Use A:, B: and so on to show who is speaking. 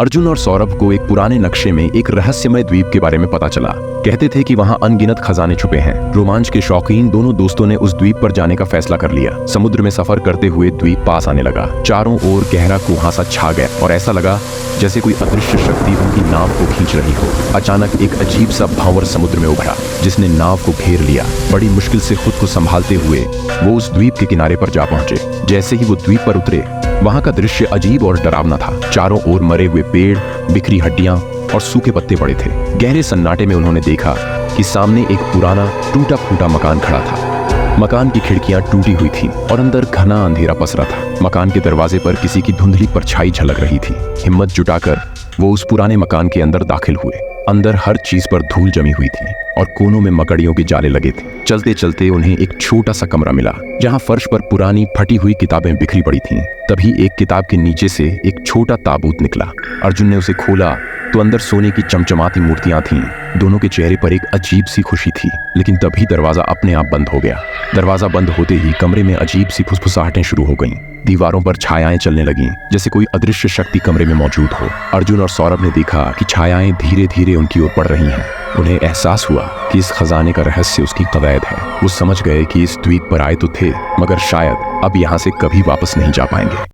A: अर्जुन और सौरभ को एक पुराने नक्शे में एक रहस्यमय द्वीप के बारे में पता चला। कहते थे कि वहाँ अनगिनत खजाने छुपे हैं। रोमांच के शौकीन दोनों दोस्तों ने उस द्वीप पर जाने का फैसला कर लिया। समुद्र में सफर करते हुए द्वीप पास आने लगा। चारों ओर गहरा कुहासा छा गया और ऐसा लगा जैसे कोई अदृश्य शक्ति उनकी नाव को खींच रही हो। अचानक एक अजीब सा भंवर समुद्र में उभरा जिसने नाव को घेर लिया। बड़ी मुश्किल से खुद को संभालते हुए वो उस द्वीप के किनारे पर जा पहुंचे। जैसे ही वो द्वीप पर उतरे, वहां का दृश्य अजीब और डरावना था। चारों ओर मरे हुए पेड़, बिखरी हड्डियां और सूखे पत्ते पड़े थे। गहरे सन्नाटे में उन्होंने देखा कि सामने एक पुराना टूटा फूटा मकान खड़ा था। मकान की खिड़कियां टूटी हुई थीं और अंदर घना अंधेरा पसरा था। मकान के दरवाजे पर किसी की धुंधली परछाई झलक रही थी। हिम्मत जुटाकर वो उस पुराने मकान के अंदर दाखिल हुए। अंदर हर चीज पर धूल जमी हुई थी और कोनों में मकड़ियों के जाले लगे थे। चलते चलते उन्हें एक छोटा सा कमरा मिला जहां फर्श पर पुरानी फटी हुई किताबें बिखरी पड़ी थीं। तभी एक किताब के नीचे से एक छोटा ताबूत निकला। अर्जुन ने उसे खोला तो अंदर सोने की चमचमाती मूर्तियां थीं। दोनों के चेहरे पर एक अजीब सी खुशी थी। लेकिन तभी दरवाजा अपने आप बंद हो गया। दरवाजा बंद होते ही कमरे में अजीब सी फुसफुसाहटें शुरू हो गईं। दीवारों पर छायाएं चलने लगीं जैसे कोई अदृश्य शक्ति कमरे में मौजूद हो। अर्जुन और सौरभ ने देखा कि छायाएं धीरे धीरे उनकी ओर बढ़ रही हैं। उन्हें एहसास हुआ कि इस खजाने का रहस्य उसकी कवैद है। वो समझ गए कि इस द्वीप पर आए तो थे, मगर शायद अब यहाँ से कभी वापस नहीं जा पाएंगे।